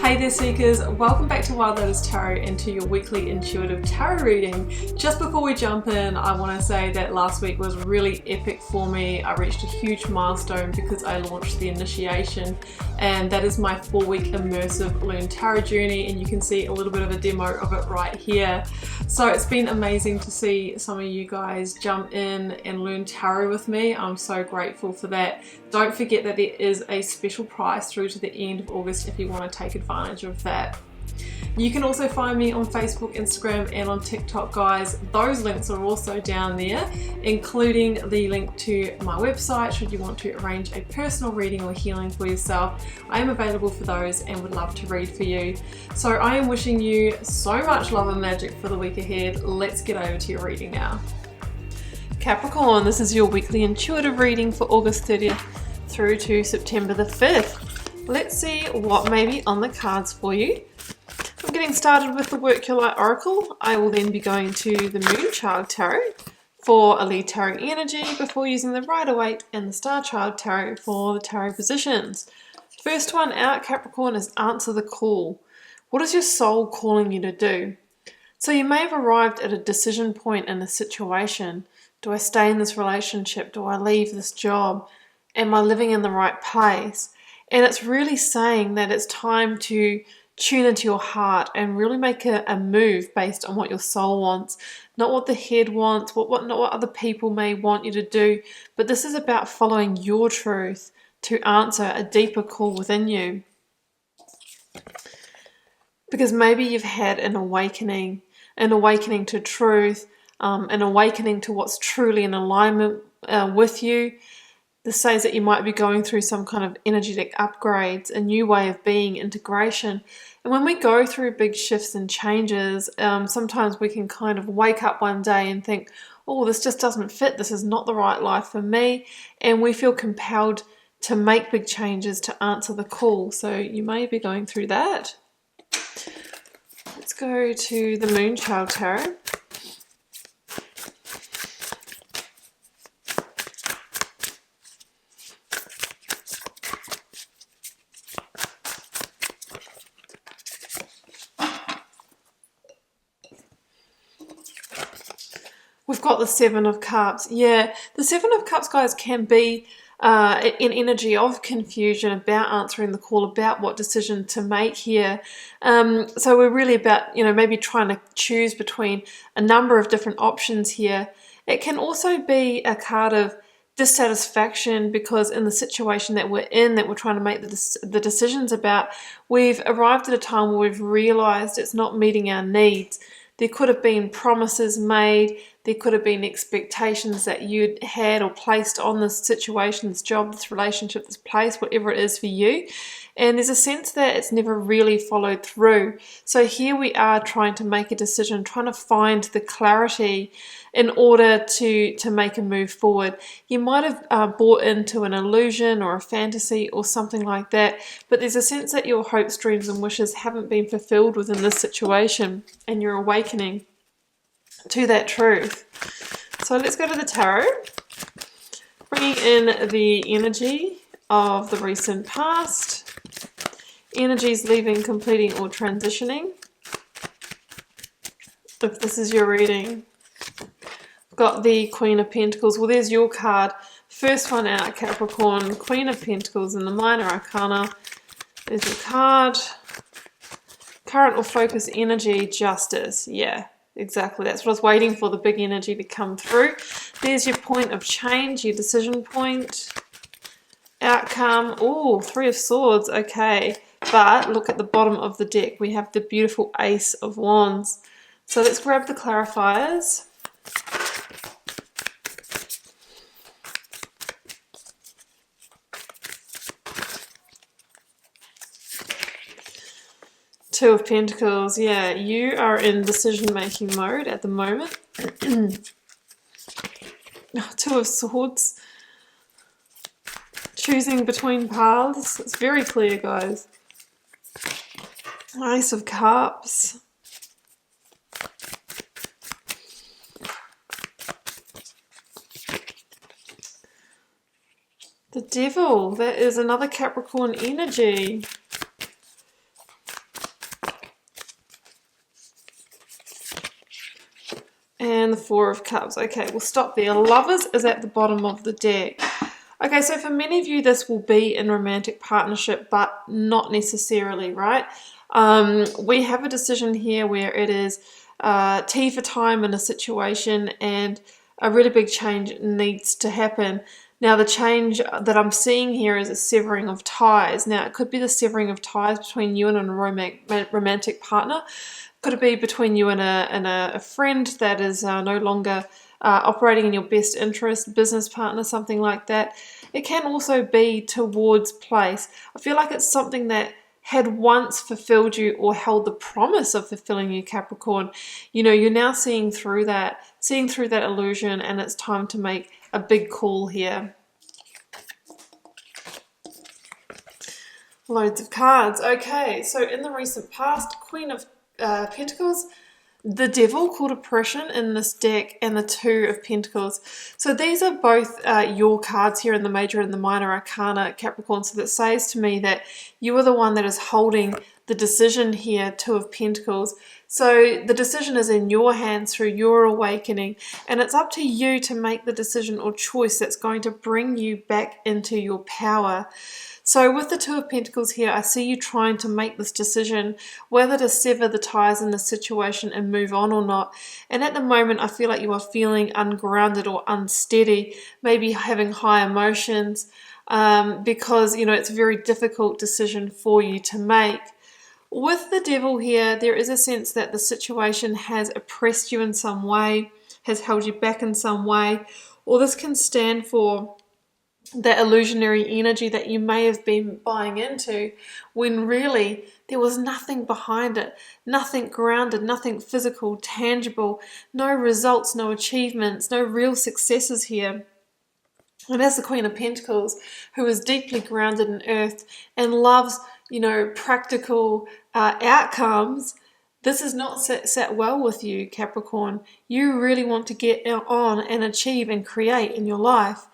Hey there Seekers, welcome back to Wild Lotus Tarot and to your weekly intuitive tarot reading. Just before we jump in, I want to say that last week was really epic for me. I reached a huge milestone because I launched the initiation, and that is my 4-week immersive Learn Tarot journey, and you can see a little bit of a demo of it right here. So it's been amazing to see some of you guys jump in and learn tarot with me. I'm so grateful for that. Don't forget that there is a special price through to the end of August if you want to take advantage of that. You can also find me on Facebook, Instagram and on TikTok, guys. Those links are also down there, including the link to my website should you want to arrange a personal reading or healing for yourself. I am available for those and would love to read for you. So I am wishing you so much love and magic for the week ahead. Let's get over to your reading now. Capricorn, this is your weekly intuitive reading for August 30th through to September the 5th. Let's see what may be on the cards for you. I'm getting started with the Work Your Light Oracle. I will then be going to the Moon Child Tarot for a lead tarot energy before using the Rider-Waite and the Star Child Tarot for the tarot positions. First one out, Capricorn, is Answer the Call. What is your soul calling you to do? So you may have arrived at a decision point in a situation. Do I stay in this relationship? Do I leave this job? Am I living in the right place? And it's really saying that it's time to tune into your heart and really make a move based on what your soul wants, not what the head wants, not what other people may want you to do, but this is about following your truth to answer a deeper call within you. Because maybe you've had an awakening to truth, an awakening to what's truly in alignment with you. This says that you might be going through some kind of energetic upgrades, a new way of being, integration. And when we go through big shifts and changes, sometimes we can kind of wake up one day and think, oh, this just doesn't fit. This is not the right life for me. And we feel compelled to make big changes to answer the call. So you may be going through that. Let's go to the Moon Child Tarot. We've got the Seven of Cups. Yeah, the Seven of Cups, guys, can be an energy of confusion about answering the call, about what decision to make here. So we're really about, maybe trying to choose between a number of different options here. It can also be a card of dissatisfaction because in the situation that we're in, that we're trying to make the decisions about, we've arrived at a time where we've realized it's not meeting our needs. There could have been promises made, there could have been expectations that you'd had or placed on this situation, this job, this relationship, this place, whatever it is for you. And there's a sense that it's never really followed through. So here we are trying to make a decision, trying to find the clarity in order to make a move forward. You might have bought into an illusion or a fantasy or something like that, but there's a sense that your hopes, dreams and wishes haven't been fulfilled within this situation and you're awakening to that truth. So let's go to the tarot, bringing in the energy of the recent past, energies leaving, completing or transitioning. If this is your reading, I've got the Queen of Pentacles. Well, there's your card. First one out, Capricorn, Queen of Pentacles in the Minor Arcana. There's your card. Current or focus energy, Justice. Yeah, exactly. That's what I was waiting for, the big energy to come through. There's your point of change, your decision point. Outcome. Oh, Three of Swords. Okay. But look at the bottom of the deck. We have the beautiful Ace of Wands. So let's grab the clarifiers. Two of Pentacles. Yeah, you are in decision-making mode at the moment. Two of Swords. Choosing between paths. It's very clear, guys. Ace of Cups. The Devil. That is another Capricorn energy. And the Four of Cups. Okay, we'll stop there. Lovers is at the bottom of the deck. Okay, so for many of you, this will be in romantic partnership, but not necessarily, right? We have a decision here where it is T for time in a situation, and a really big change needs to happen. Now, the change that I'm seeing here is a severing of ties. Now, it could be the severing of ties between you and a romantic partner. Could it be between you and a friend that is no longer operating in your best interest, business partner, something like that? It can also be towards place. I feel like it's something that had once fulfilled you or held the promise of fulfilling you, Capricorn. You know, you're now seeing through that illusion, and it's time to make a big call here. Loads of cards. Okay, so in the recent past, Queen of Pentacles, the Devil called oppression in this deck, and the Two of Pentacles. So these are both your cards here in the Major and the Minor Arcana, Capricorn. So that says to me that you are the one that is holding the decision here, Two of Pentacles. So the decision is in your hands through your awakening, and it's up to you to make the decision or choice that's going to bring you back into your power. So with the Two of Pentacles here, I see you trying to make this decision, whether to sever the ties in the situation and move on or not. And at the moment, I feel like you are feeling ungrounded or unsteady, maybe having high emotions, because, you know, it's a very difficult decision for you to make. With the Devil here, there is a sense that the situation has oppressed you in some way, has held you back in some way, or this can stand for that illusionary energy that you may have been buying into, when really there was nothing behind it, nothing grounded, nothing physical, tangible, no results, no achievements, no real successes here. And as the Queen of Pentacles, who is deeply grounded in earth and loves, you know, practical outcomes, this is not sat well with you, Capricorn. You really want to get on and achieve and create in your life.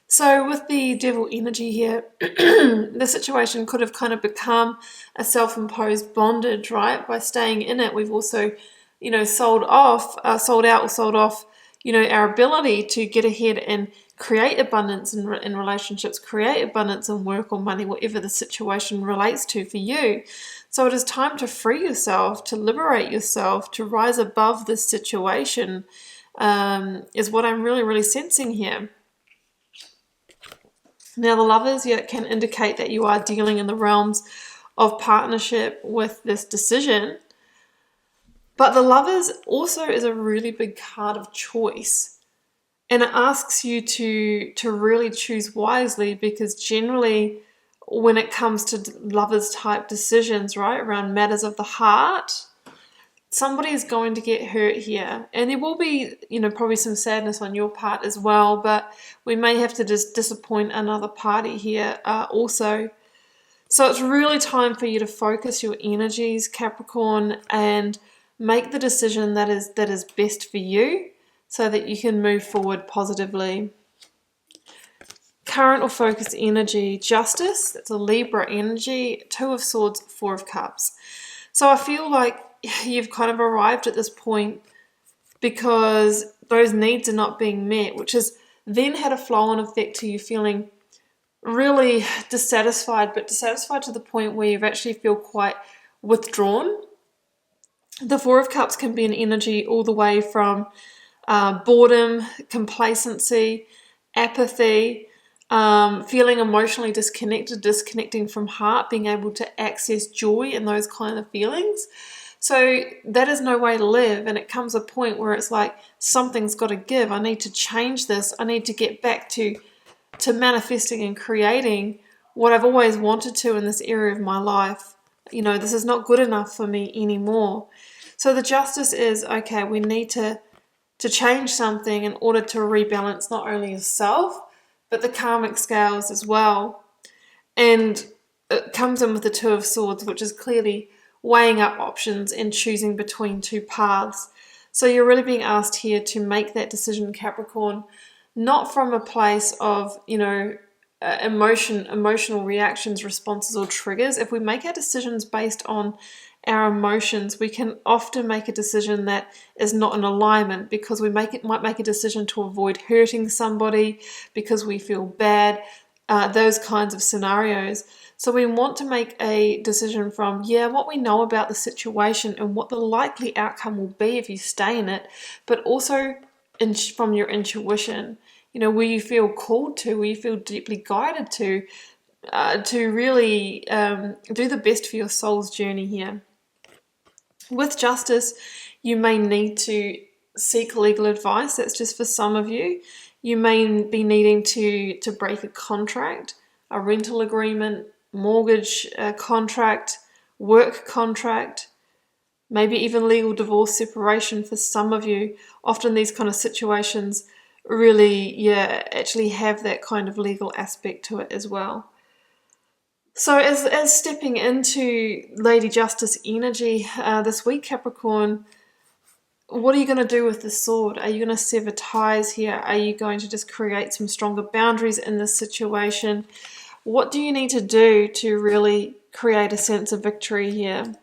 So with the Devil energy here, the situation could have kind of become a self-imposed bondage, right? By staying in it, we've also, you know, sold off, you know, our ability to get ahead and create abundance in relationships, create abundance in work or money, whatever the situation relates to for you. So it is time to free yourself, to liberate yourself, to rise above this situation, is what I'm really, really sensing here. Now, the Lovers, yeah, can indicate that you are dealing in the realms of partnership with this decision. But the Lovers also is a really big card of choice. And it asks you to really choose wisely, because generally when it comes to Lovers type decisions, right, around matters of the heart, somebody is going to get hurt here, and there will be, you know, probably some sadness on your part as well, but we may have to just disappoint another party here also. So it's really time for you to focus your energies, Capricorn, and make the decision that is best for you, so that you can move forward positively. Current or focused energy, Justice, that's a Libra energy, Two of Swords, Four of Cups. So I feel like you've kind of arrived at this point because those needs are not being met, which has then had a flow-on effect to you feeling really dissatisfied, but dissatisfied to the point where you actually feel quite withdrawn. The Four of Cups can be an energy all the way from boredom, complacency, apathy, feeling emotionally disconnecting from heart, being able to access joy and those kind of feelings. So that is no way to live, and it comes a point where it's like, something's got to give. I need to change this. I need to get back to manifesting and creating what I've always wanted to in this area of my life. You know, this is not good enough for me anymore. So the Justice is, okay, we need to change something in order to rebalance not only yourself, but the karmic scales as well. And it comes in with the Two of Swords, which is clearly weighing up options and choosing between two paths. So you're really being asked here to make that decision, Capricorn, not from a place of, you know, emotional reactions, responses, or triggers. If we make our decisions based on our emotions, we can often make a decision that is not in alignment because we might make a decision to avoid hurting somebody because we feel bad, those kinds of scenarios. So we want to make a decision from, what we know about the situation and what the likely outcome will be if you stay in it, but also from your intuition. Will you feel called to, will you feel deeply guided to really do the best for your soul's journey here. With justice, you may need to seek legal advice. That's just for some of you. You may be needing to break a contract, a rental agreement, mortgage contract, work contract, maybe even legal divorce, separation for some of you. Often these kind of situations really, actually have that kind of legal aspect to it as well. So as stepping into Lady Justice energy this week, Capricorn, what are you going to do with the sword? Are you going to sever ties here? Are you going to just create some stronger boundaries in this situation? What do you need to do to really create a sense of victory here?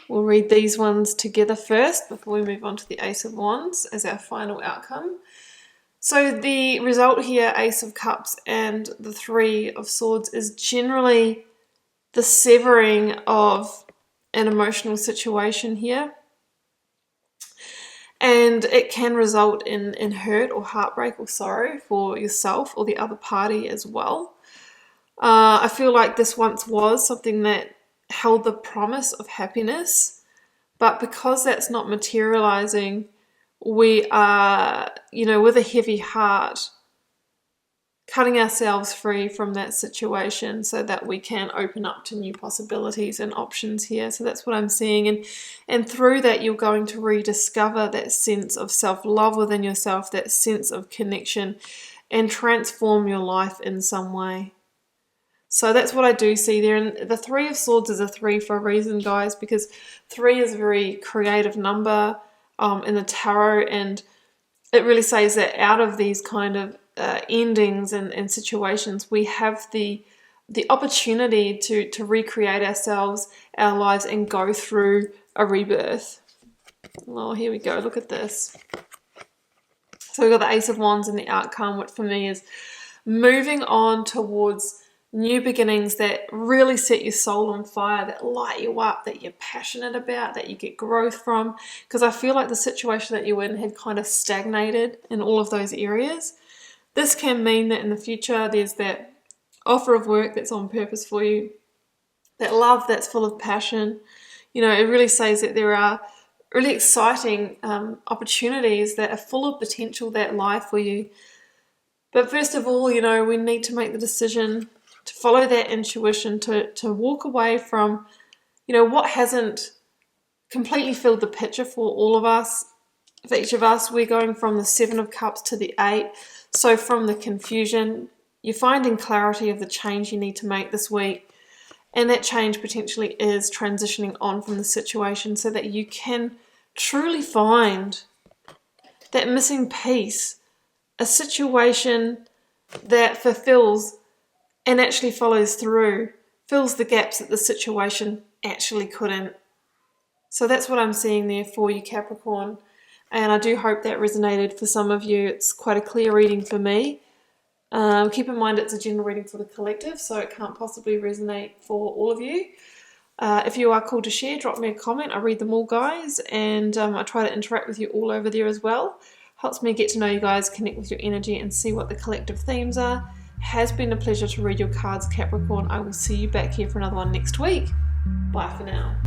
We'll read these ones together first before we move on to the Ace of Wands as our final outcome. So the result here, Ace of Cups and the Three of Swords, is generally the severing of an emotional situation here. And it can result in hurt or heartbreak or sorrow for yourself or the other party as well. I feel like this once was something that held the promise of happiness, but because that's not materializing, we are, with a heavy heart, cutting ourselves free from that situation so that we can open up to new possibilities and options here. So that's what I'm seeing. And through that, you're going to rediscover that sense of self-love within yourself, that sense of connection, and transform your life in some way. So that's what I do see there. And the Three of Swords is a 3 for a reason, guys, because 3 is a very creative number in the tarot, and it really says that out of these kind of endings and situations, we have the opportunity to recreate ourselves, our lives, and go through a rebirth. Oh, here we go. Look at this. So we've got the Ace of Wands and the outcome, which for me is moving on towards new beginnings that really set your soul on fire, that light you up, that you're passionate about, that you get growth from. Because I feel like the situation that you're in had kind of stagnated in all of those areas. This can mean that in the future there's that offer of work that's on purpose for you, that love that's full of passion. It really says that there are really exciting opportunities that are full of potential that lie for you. But first of all, we need to make the decision to follow that intuition, to walk away from, what hasn't completely filled the picture for all of us. For each of us, we're going from the 7 of Cups to the 8. So from the confusion, you're finding clarity of the change you need to make this week. And that change potentially is transitioning on from the situation so that you can truly find that missing piece, a situation that fulfills and actually follows through, fills the gaps that the situation actually couldn't. So that's what I'm seeing there for you, Capricorn. And I do hope that resonated for some of you. It's quite a clear reading for me. Keep in mind it's a general reading for the collective, so it can't possibly resonate for all of you. If you are called to share, drop me a comment. I read them all, guys, and I try to interact with you all over there as well. Helps me get to know you guys, connect with your energy, and see what the collective themes are. Has been a pleasure to read your cards, Capricorn. I will see you back here for another one next week. Bye for now.